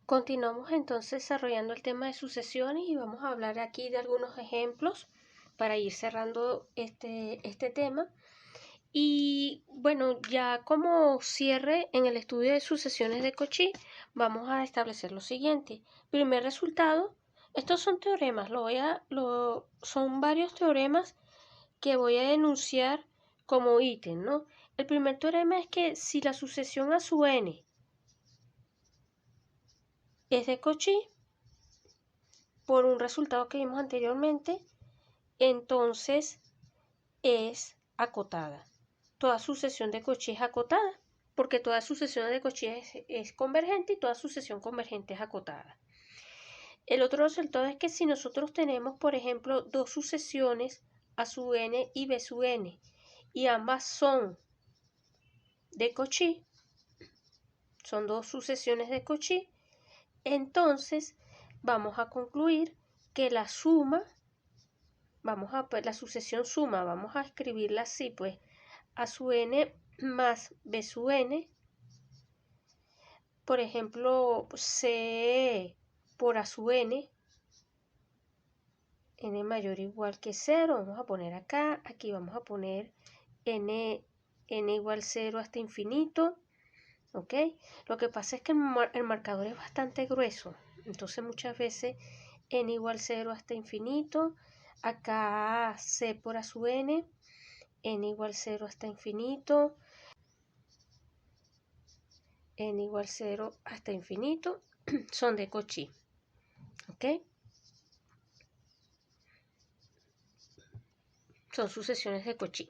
Continuamos entonces desarrollando el tema de sucesiones y vamos a hablar aquí de algunos ejemplos para ir cerrando este tema. Y bueno, ya como cierre en el estudio de sucesiones de Cauchy, vamos a establecer lo siguiente. Primer resultado, estos son teoremas, son varios teoremas que voy a enunciar como ítem, ¿no? El primer teorema es que si la sucesión a su n es de Cauchy, por un resultado que vimos anteriormente, entonces es acotada. Toda sucesión de Cauchy es acotada, porque toda sucesión de Cauchy es convergente y toda sucesión convergente es acotada. El otro resultado es que si nosotros tenemos, por ejemplo, dos sucesiones a sub n y b sub n, y ambas son de Cauchy, son dos sucesiones de Cauchy, entonces vamos a concluir que la suma, la sucesión suma, vamos a escribirla así, pues, a sub n más b sub n, por ejemplo, c por a sub n mayor o igual que 0, vamos a poner acá, aquí vamos a poner n igual 0 hasta infinito, ¿ok? Lo que pasa es que el marcador es bastante grueso, entonces muchas veces n igual 0 hasta infinito, acá c por a sub n igual 0 hasta infinito, n igual 0 hasta infinito, son de Cauchy, ¿ok? Son sucesiones de Cauchy.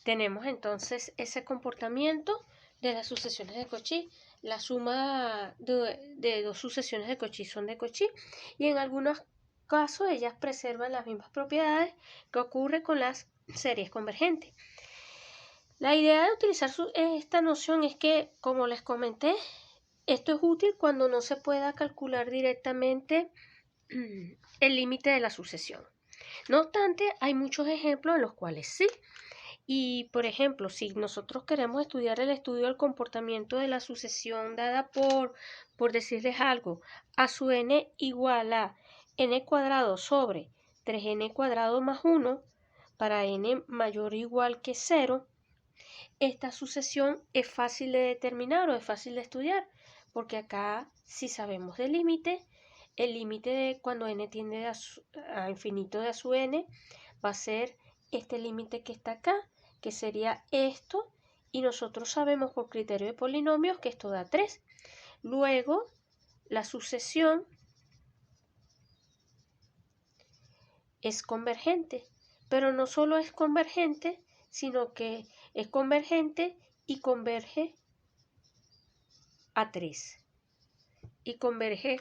Tenemos entonces ese comportamiento de las sucesiones de Cauchy. La suma de dos sucesiones de Cauchy son de Cauchy y en algunos casos ellas preservan las mismas propiedades que ocurre con las series convergentes. La idea de utilizar esta noción es que, como les comenté, esto es útil cuando no se pueda calcular directamente el límite de la sucesión. No obstante, hay muchos ejemplos en los cuales sí. Y, por ejemplo, si nosotros queremos estudiar el estudio del comportamiento de la sucesión dada por decirles algo, a su n igual a n cuadrado sobre 3n cuadrado más 1 para n mayor o igual que 0, esta sucesión es fácil de determinar o es fácil de estudiar, porque acá si sabemos del límite, el límite de cuando n tiende a infinito de a su n va a ser este límite que está acá, que sería esto, y nosotros sabemos por criterio de polinomios que esto da 3. Luego, la sucesión es convergente, pero no solo es convergente, sino que es convergente y converge a 3 y converge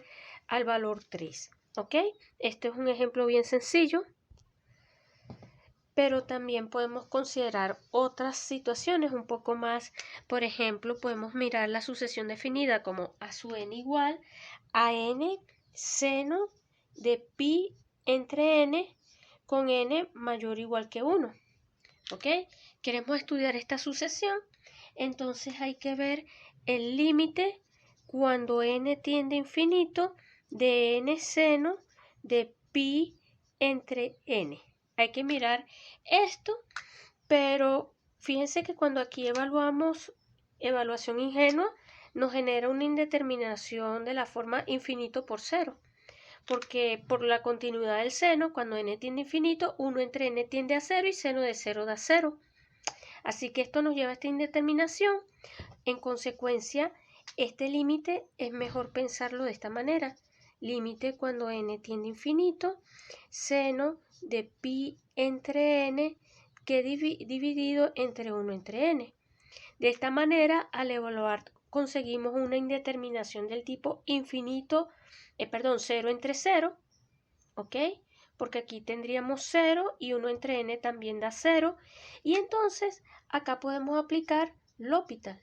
al valor 3, ¿ok? Este es un ejemplo bien sencillo, pero también podemos considerar otras situaciones un poco más. Por ejemplo, podemos mirar la sucesión definida como a su n igual a n seno de pi entre n con n mayor o igual que 1, ¿ok? Queremos estudiar esta sucesión, entonces hay que ver el límite cuando n tiende a infinito de n seno de pi entre n. Hay que mirar esto, pero fíjense que cuando aquí evaluamos evaluación ingenua, nos genera una indeterminación de la forma infinito por 0, porque por la continuidad del seno, cuando n tiende a infinito, 1 entre n tiende a 0 y seno de 0 da 0. Así que esto nos lleva a esta indeterminación. En consecuencia, este límite es mejor pensarlo de esta manera. Límite cuando n tiende a infinito, seno de pi entre n que dividido entre 1 entre n. De esta manera, al evaluar, conseguimos una indeterminación del tipo infinito, 0 entre 0, ¿ok? Porque aquí tendríamos 0 y 1 entre n también da 0. Y entonces, acá podemos aplicar L'Hopital,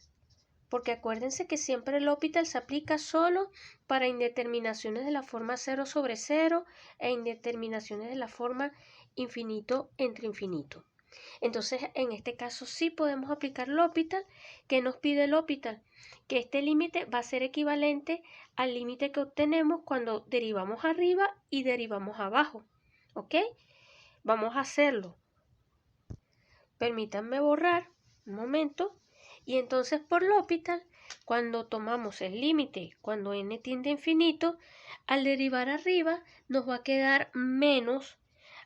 porque acuérdense que siempre el L'Hopital se aplica solo para indeterminaciones de la forma 0 sobre 0 e indeterminaciones de la forma infinito entre infinito. Entonces, en este caso sí podemos aplicar L'Hopital. ¿Qué nos pide L'Hopital? Que este límite va a ser equivalente al límite que obtenemos cuando derivamos arriba y derivamos abajo. ¿Ok? Vamos a hacerlo. Permítanme borrar un momento. Y entonces por L'Hopital, cuando tomamos el límite, cuando n tiende a infinito, al derivar arriba nos va a quedar menos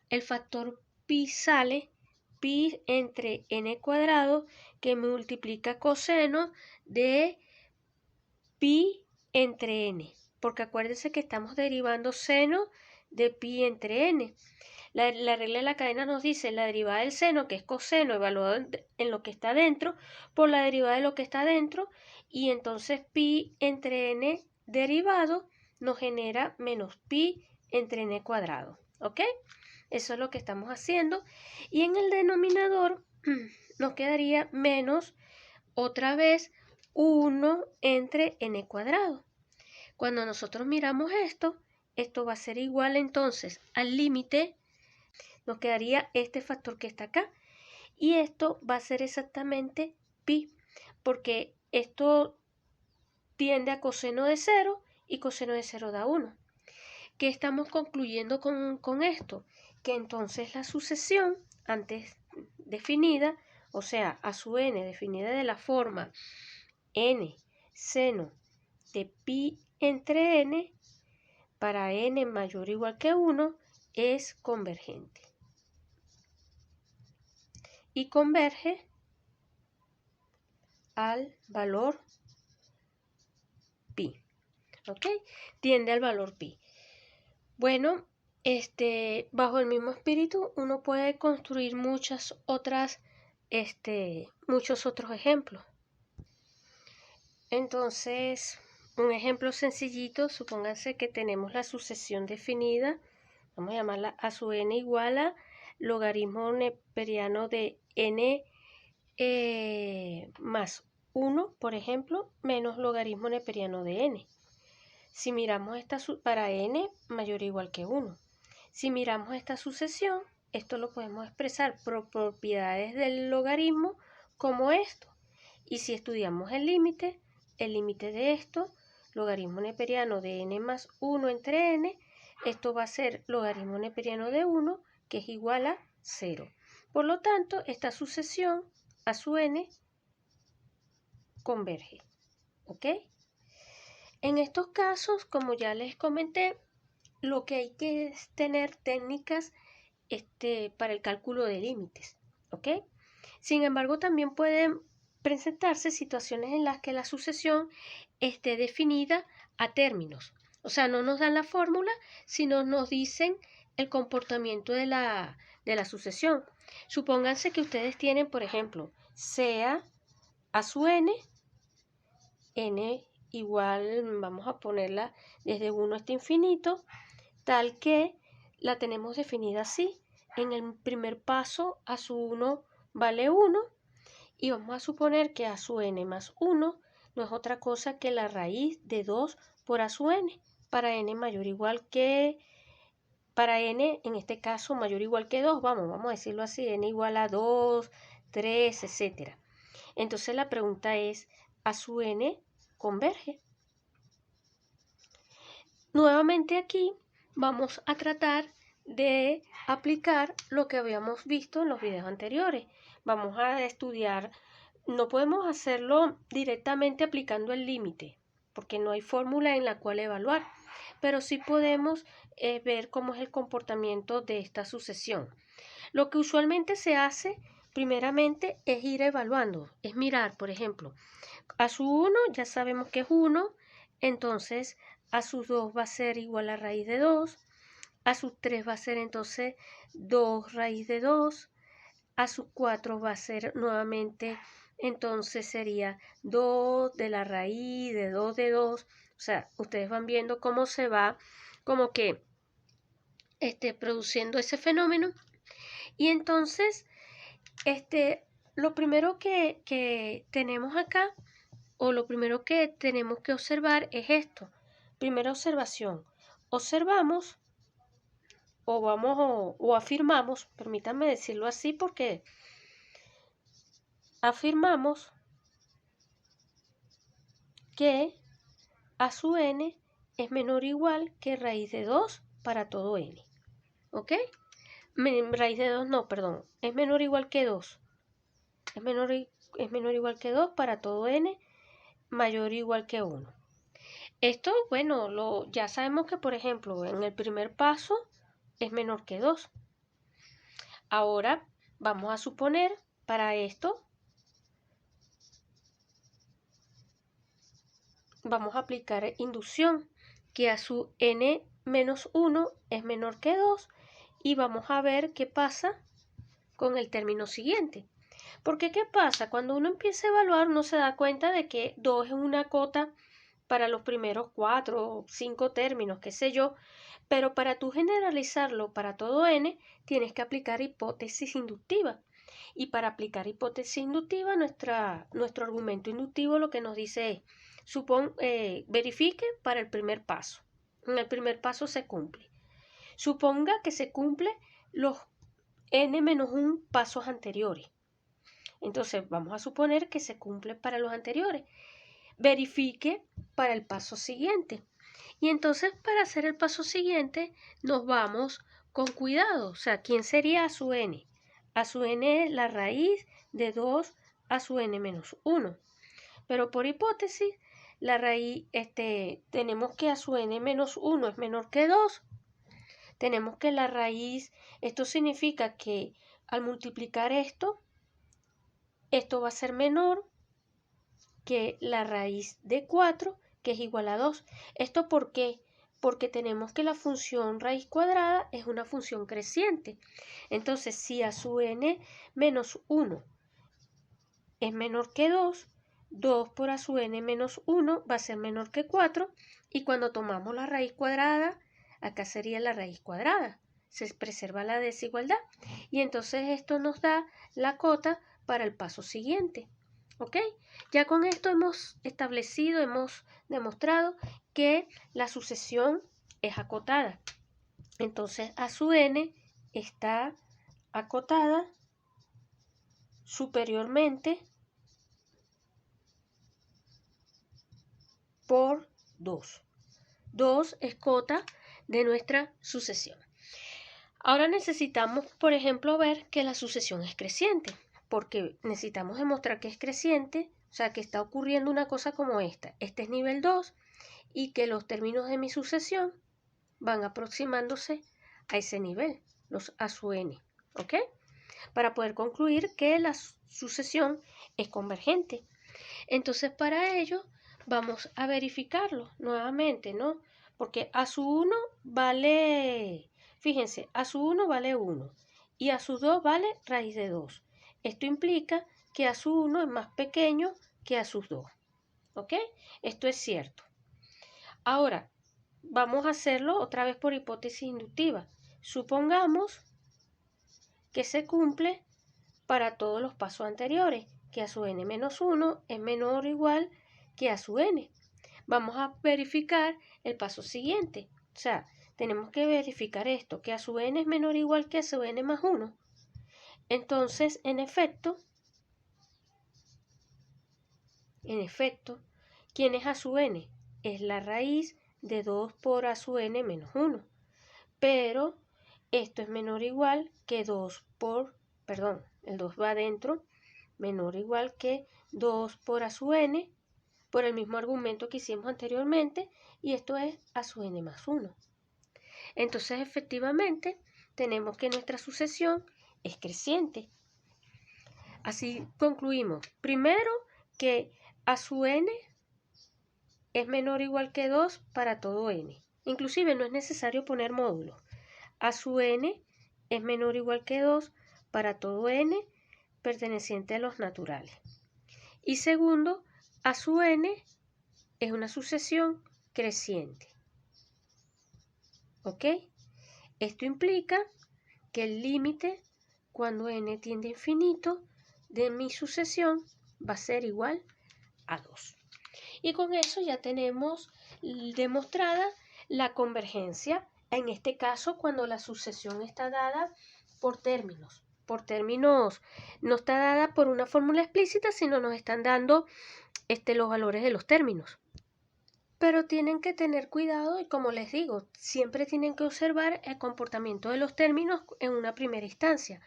el factor pi sale, pi entre n cuadrado, que multiplica coseno de pi entre n. Porque acuérdense que estamos derivando seno de pi entre n. La regla de la cadena nos dice la derivada del seno, que es coseno evaluado en lo que está dentro, por la derivada de lo que está dentro, y entonces pi entre n derivado nos genera menos pi entre n cuadrado. ¿Ok? Eso es lo que estamos haciendo. Y en el denominador nos quedaría menos, otra vez, 1 entre n cuadrado. Cuando nosotros miramos esto va a ser igual entonces al límite. Nos quedaría este factor que está acá. Y esto va a ser exactamente pi, porque esto tiende a coseno de 0 y coseno de 0 da 1. ¿Qué estamos concluyendo con esto? Que entonces la sucesión antes definida, o sea, a su n definida de la forma n seno de pi entre n, para n mayor o igual que 1, es convergente. Y converge al valor pi. ¿Ok? Tiende al valor pi. Bueno, bajo el mismo espíritu uno puede construir muchos otros ejemplos. Entonces, un ejemplo sencillito, supónganse que tenemos la sucesión definida, vamos a llamarla a su n igual a logaritmo neperiano de n más 1, por ejemplo, menos logaritmo neperiano de n. Si miramos para n mayor o igual que 1. Si miramos esta sucesión, esto lo podemos expresar por propiedades del logaritmo como esto. Y si estudiamos el límite de esto, logaritmo neperiano de n más 1 entre n, esto va a ser logaritmo neperiano de 1, que es igual a 0. Por lo tanto, esta sucesión a su n converge. ¿Ok? En estos casos, como ya les comenté, lo que hay que es tener técnicas para el cálculo de límites. ¿Ok? Sin embargo, también pueden presentarse situaciones en las que la sucesión esté definida a términos. O sea, no nos dan la fórmula, sino nos dicen el comportamiento de la sucesión. Supónganse que ustedes tienen, por ejemplo, sea a su n igual, vamos a ponerla desde 1 hasta infinito, tal que la tenemos definida así. En el primer paso, a su 1 vale 1, y vamos a suponer que a su n más 1 no es otra cosa que la raíz de 2 por a su n, para n mayor o igual que, para n en este caso mayor o igual que 2, vamos a decirlo así, n igual a 2, 3, etc. Entonces la pregunta es, ¿a su n converge? Nuevamente aquí vamos a tratar de aplicar lo que habíamos visto en los videos anteriores. Vamos a estudiar, no podemos hacerlo directamente aplicando el límite, porque no hay fórmula en la cual evaluar, pero sí podemos ver cómo es el comportamiento de esta sucesión. Lo que usualmente se hace primeramente es ir evaluando, es mirar, por ejemplo, a su 1 ya sabemos que es 1, entonces a su 2 va a ser igual a raíz de 2, a su 3 va a ser entonces 2 raíz de 2, a su 4 va a ser nuevamente, entonces sería 2 de la raíz de 2 de 2, o sea, ustedes van viendo cómo se va como que produciendo ese fenómeno. Y entonces, lo primero que tenemos acá, o lo primero que tenemos que observar es esto. Primera observación. Observamos o afirmamos, permítanme decirlo así porque afirmamos que a sub n es menor o igual que raíz de 2 para todo n. ¿Ok? Raíz de 2 no, perdón. Es menor o igual que 2. Es menor o igual que 2 para todo n mayor o igual que 1. Esto, bueno, ya sabemos que, por ejemplo, en el primer paso es menor que 2. Ahora vamos a suponer para esto, vamos a aplicar inducción, que a su n menos 1 es menor que 2 y vamos a ver qué pasa con el término siguiente. Porque ¿qué pasa? Cuando uno empieza a evaluar, uno se da cuenta de que 2 es una cota para los primeros 4 o 5 términos, qué sé yo, pero para tú generalizarlo para todo n, tienes que aplicar hipótesis inductiva. Y para aplicar hipótesis inductiva, nuestro argumento inductivo lo que nos dice es, verifique para el primer paso. En el primer paso se cumple. Suponga que se cumple los n-1 pasos anteriores. Entonces vamos a suponer que se cumple para los anteriores. Verifique para el paso siguiente. Y entonces para hacer el paso siguiente nos vamos con cuidado. O sea, ¿quién sería a su n? A su n es la raíz de 2 a su n menos 1. Pero por hipótesis, la raíz, tenemos que a su n menos 1 es menor que 2. Tenemos que la raíz, esto significa que al multiplicar esto va a ser menor que la raíz de 4, que es igual a 2. ¿Esto por qué? Porque tenemos que la función raíz cuadrada es una función creciente. Entonces, si a su n menos 1 es menor que 2, 2 por a su n menos 1 va a ser menor que 4. Y cuando tomamos la raíz cuadrada, acá sería la raíz cuadrada. Se preserva la desigualdad. Y entonces esto nos da la cota para el paso siguiente. ¿Ok? Ya con esto hemos establecido, hemos demostrado que la sucesión es acotada. Entonces a su n está acotada superiormente por 2. 2 es cota de nuestra sucesión. Ahora necesitamos, por ejemplo, ver que la sucesión es creciente, porque necesitamos demostrar que es creciente, o sea, que está ocurriendo una cosa como esta. Este es nivel 2 y que los términos de mi sucesión van aproximándose a ese nivel, los a su n, ¿ok? Para poder concluir que la sucesión es convergente. Entonces, para ello, vamos a verificarlo nuevamente, ¿no? Porque a su 1 vale, fíjense, a su 1 vale 1 y a su 2 vale raíz de 2. Esto implica que a su 1 es más pequeño que a sus 2, ¿ok? Esto es cierto. Ahora, vamos a hacerlo otra vez por hipótesis inductiva. Supongamos que se cumple para todos los pasos anteriores, que a su n menos 1 es menor o igual que a su n. Vamos a verificar el paso siguiente. O sea, tenemos que verificar esto, que a su n es menor o igual que a su n más 1. Entonces, en efecto, ¿quién es a su n? Es la raíz de 2 por a su n menos 1. Pero esto es menor o igual que 2 por, perdón, el 2 va adentro, menor o igual que 2 por a su n, por el mismo argumento que hicimos anteriormente, y esto es a su n más 1. Entonces, efectivamente, tenemos que nuestra sucesión es creciente. Así concluimos. Primero, que a su n es menor o igual que 2 para todo n. Inclusive no es necesario poner módulos. A su n es menor o igual que 2 para todo n perteneciente a los naturales. Y segundo, a su n es una sucesión creciente. ¿Ok? Esto implica que el límite cuando n tiende a infinito de mi sucesión va a ser igual a 2. Y con eso ya tenemos demostrada la convergencia En este caso, cuando la sucesión está dada por términos, no está dada por una fórmula explícita, sino nos están dando los valores de los términos. Pero tienen que tener cuidado y, como les digo, siempre tienen que observar el comportamiento de los términos en una primera instancia.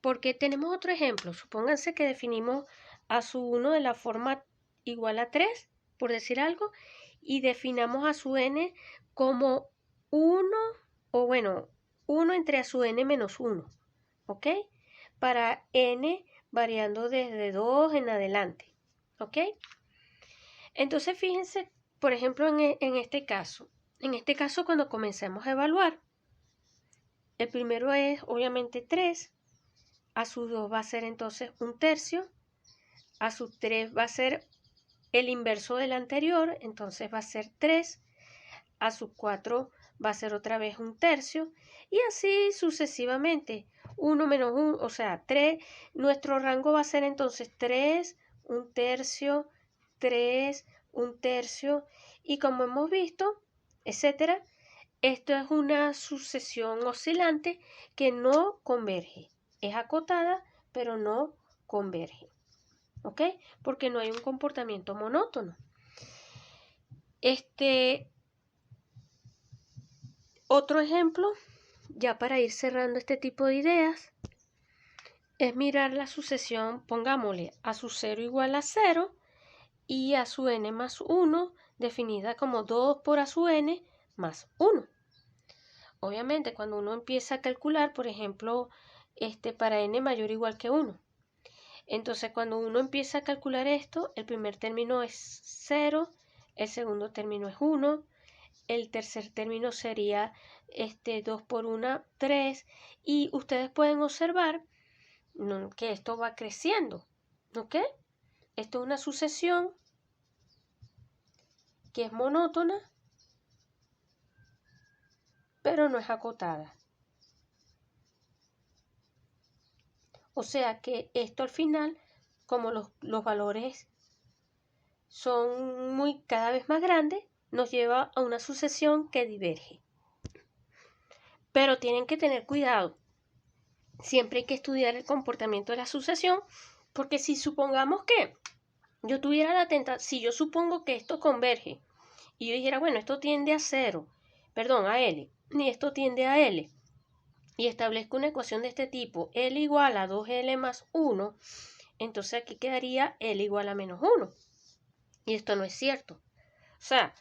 Porque tenemos otro ejemplo. Supónganse que definimos a su 1 de la forma igual a 3, por decir algo, y definamos a su n como 1, o bueno, 1 entre a su n menos 1, ¿ok? Para n variando desde 2 en adelante, ¿ok? Entonces fíjense, por ejemplo, en este caso. En este caso, cuando comencemos a evaluar, el primero es obviamente 3, a su 2 va a ser entonces 1/3, a su 3 va a ser el inverso del anterior, entonces va a ser 3, a su 4 va a ser otra vez 1/3, y así sucesivamente, 1 menos 1, o sea, 3, nuestro rango va a ser entonces 3, 1/3, 3, 1/3, y como hemos visto, etcétera. Esto es una sucesión oscilante que no converge. Es acotada, pero no converge. ¿Ok? Porque no hay un comportamiento monótono. Otro ejemplo, ya para ir cerrando este tipo de ideas, es mirar la sucesión, pongámosle a su 0 igual a 0 y a su n más 1, definida como 2 por a su n más 1. Obviamente, cuando uno empieza a calcular, por ejemplo, para n mayor o igual que 1. Entonces, cuando uno empieza a calcular esto, el primer término es 0, el segundo término es 1, el tercer término sería 2 por 1, 3, y ustedes pueden observar que esto va creciendo, ¿ok? Esto es una sucesión que es monótona, pero no es acotada. O sea que esto al final, como los valores son cada vez más grandes, nos lleva a una sucesión que diverge. Pero tienen que tener cuidado. Siempre hay que estudiar el comportamiento de la sucesión, porque si supongamos que yo tuviera la tentación, si yo supongo que esto converge, y yo dijera, bueno, esto tiende a 0, perdón, a L, y esto tiende a L, y establezco una ecuación de este tipo, L igual a 2L más 1, entonces aquí quedaría L igual a menos 1. Y esto no es cierto. O sea,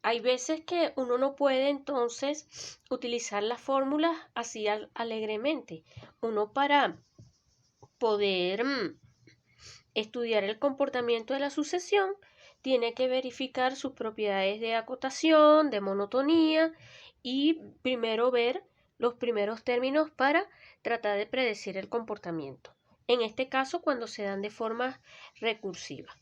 hay veces que uno no puede entonces utilizar las fórmulas así alegremente. Uno, para poder estudiar el comportamiento de la sucesión, tiene que verificar sus propiedades de acotación, de monotonía, y primero ver los primeros términos para tratar de predecir el comportamiento. En este caso, cuando se dan de forma recursiva.